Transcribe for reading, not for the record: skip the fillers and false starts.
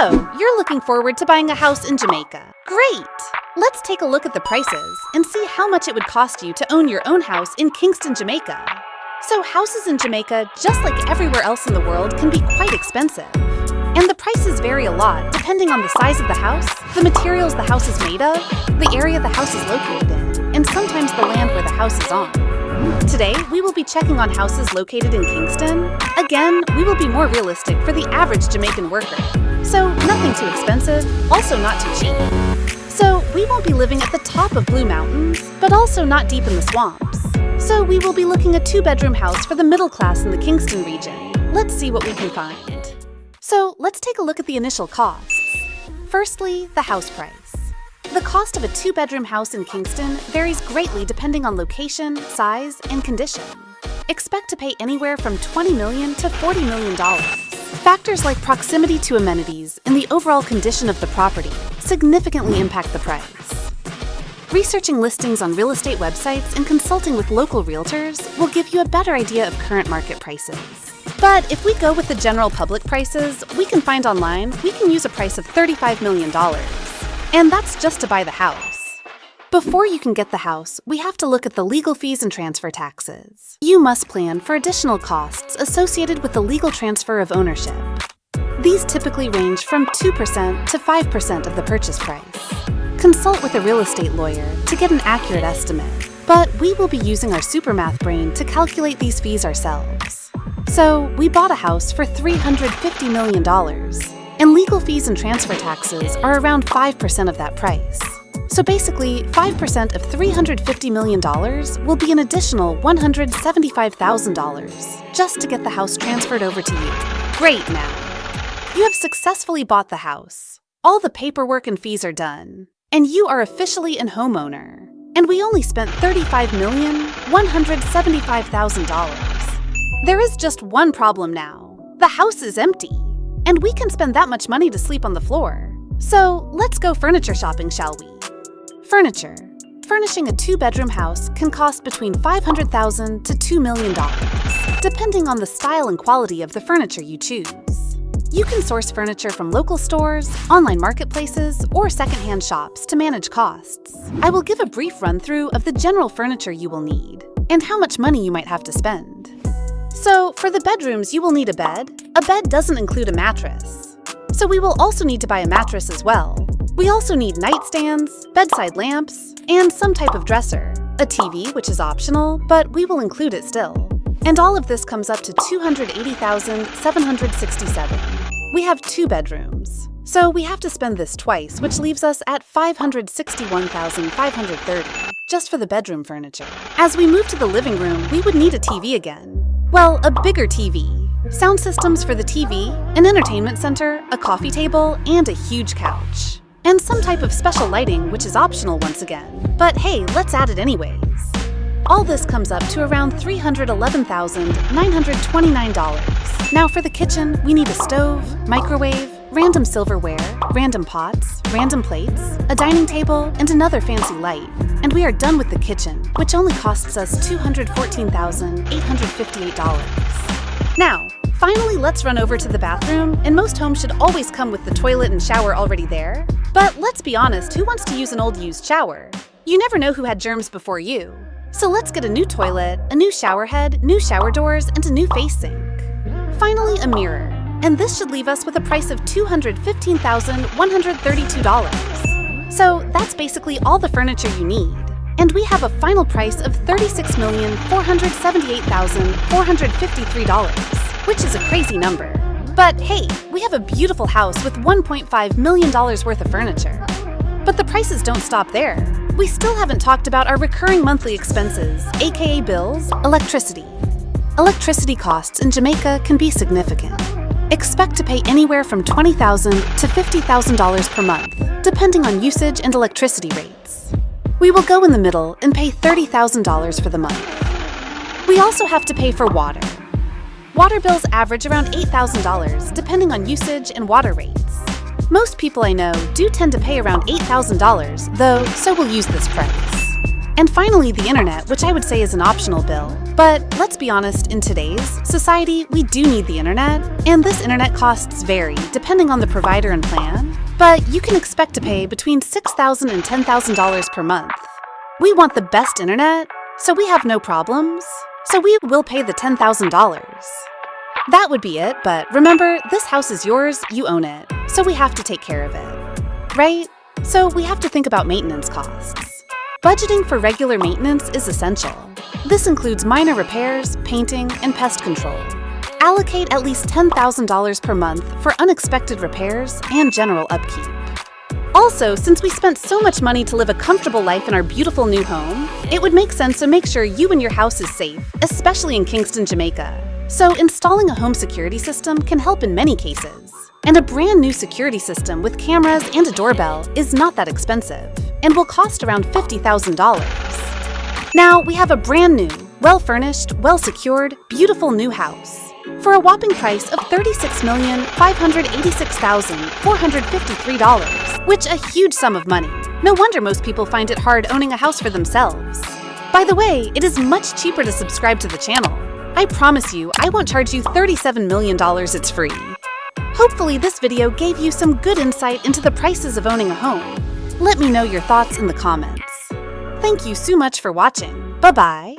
So, you're looking forward to buying a house in Jamaica. Great! Let's take a look at the prices and see how much it would cost you to own your own house in Kingston, Jamaica. So, houses in Jamaica, just like everywhere else in the world, can be quite expensive. And the prices vary a lot depending on the size of the house, the materials the house is made of, the area the house is located in, and sometimes the land where the house is on. Today, we will be checking on houses located in Kingston. Again, we will be more realistic for the average Jamaican worker. So, nothing too expensive, also not too cheap. So, we won't be living at the top of Blue Mountains, but also not deep in the swamps. So, we will be looking at a 2-bedroom house for the middle class in the Kingston region. Let's see what we can find. So, let's take a look at the initial costs. Firstly, the house price. The cost of a 2-bedroom house in Kingston varies greatly depending on location, size, and condition. Expect to pay anywhere from $20 million to $40 million. Factors like proximity to amenities and the overall condition of the property significantly impact the price. Researching listings on real estate websites and consulting with local realtors will give you a better idea of current market prices. But if we go with the general public prices we can find online, we can use a price of $35 million. And that's just to buy the house. Before you can get the house, we have to look at the legal fees and transfer taxes. You must plan for additional costs associated with the legal transfer of ownership. These typically range from 2% to 5% of the purchase price. Consult with a real estate lawyer to get an accurate estimate, but we will be using our super math brain to calculate these fees ourselves. So, we bought a house for $350 million, and legal fees and transfer taxes are around 5% of that price. So basically, 5% of $350 million will be an additional $175,000 just to get the house transferred over to you. Great now! You have successfully bought the house. All the paperwork and fees are done, and you are officially a homeowner. And we only spent $35,175,000. There is just one problem now. The house is empty, and we can spend that much money to sleep on the floor. So let's go furniture shopping, shall we? Furniture. Furnishing a 2-bedroom house can cost between $500,000 to $2 million, depending on the style and quality of the furniture you choose. You can source furniture from local stores, online marketplaces, or secondhand shops to manage costs. I will give a brief run-through of the general furniture you will need and how much money you might have to spend. So, for the bedrooms, you will need a bed. A bed doesn't include a mattress. So we will also need to buy a mattress as well. We also need nightstands, bedside lamps, and some type of dresser. A TV, which is optional, but we will include it still. And all of this comes up to $280,767. We have 2 bedrooms. So we have to spend this twice, which leaves us at $561,530 just for the bedroom furniture. As we move to the living room, we would need a TV again. Well, a bigger TV, sound systems for the TV, an entertainment center, a coffee table, and a huge couch. And some type of special lighting, which is optional once again. But hey, let's add it anyways. All this comes up to around $311,929. Now for the kitchen, we need a stove, microwave, random silverware, random pots, random plates, a dining table, and another fancy light. And we are done with the kitchen, which only costs us $214,858. Now, finally, let's run over to the bathroom, and most homes should always come with the toilet and shower already there. But let's be honest, who wants to use an old used shower? You never know who had germs before you. So let's get a new toilet, a new shower head, new shower doors, and a new face sink. Finally, a mirror. And this should leave us with a price of $215,132. So that's basically all the furniture you need. And we have a final price of $36,478,453, which is a crazy number. But hey, we have a beautiful house with $1.5 million worth of furniture. But the prices don't stop there. We still haven't talked about our recurring monthly expenses, aka bills, electricity. Electricity costs in Jamaica can be significant. Expect to pay anywhere from $20,000 to $50,000 per month, depending on usage and electricity rates. We will go in the middle and pay $30,000 for the month. We also have to pay for water. Water bills average around $8,000, depending on usage and water rates. Most people I know do tend to pay around $8,000, though, so we'll use this price. And finally, the internet, which I would say is an optional bill. But let's be honest, in today's society, we do need the internet, and this internet costs vary depending on the provider and plan, but you can expect to pay between $6,000 and $10,000 per month. We want the best internet, so we have no problems, so we will pay the $10,000. That would be it, but remember, this house is yours, you own it, so we have to take care of it, right? So we have to think about maintenance costs. Budgeting for regular maintenance is essential. This includes minor repairs, painting, and pest control. Allocate at least $10,000 per month for unexpected repairs and general upkeep. Also, since we spent so much money to live a comfortable life in our beautiful new home, it would make sense to make sure you and your house is safe, especially in Kingston, Jamaica. So installing a home security system can help in many cases. And a brand new security system with cameras and a doorbell is not that expensive and will cost around $50,000. Now we have a brand new, well-furnished, well-secured, beautiful new house for a whopping price of $36,586,453, which a huge sum of money. No wonder most people find it hard owning a house for themselves. By the way, it is much cheaper to subscribe to the channel. I promise you, I won't charge you $37 million, it's free. Hopefully this video gave you some good insight into the prices of owning a home. Let me know your thoughts in the comments. Thank you so much for watching. Bye-bye.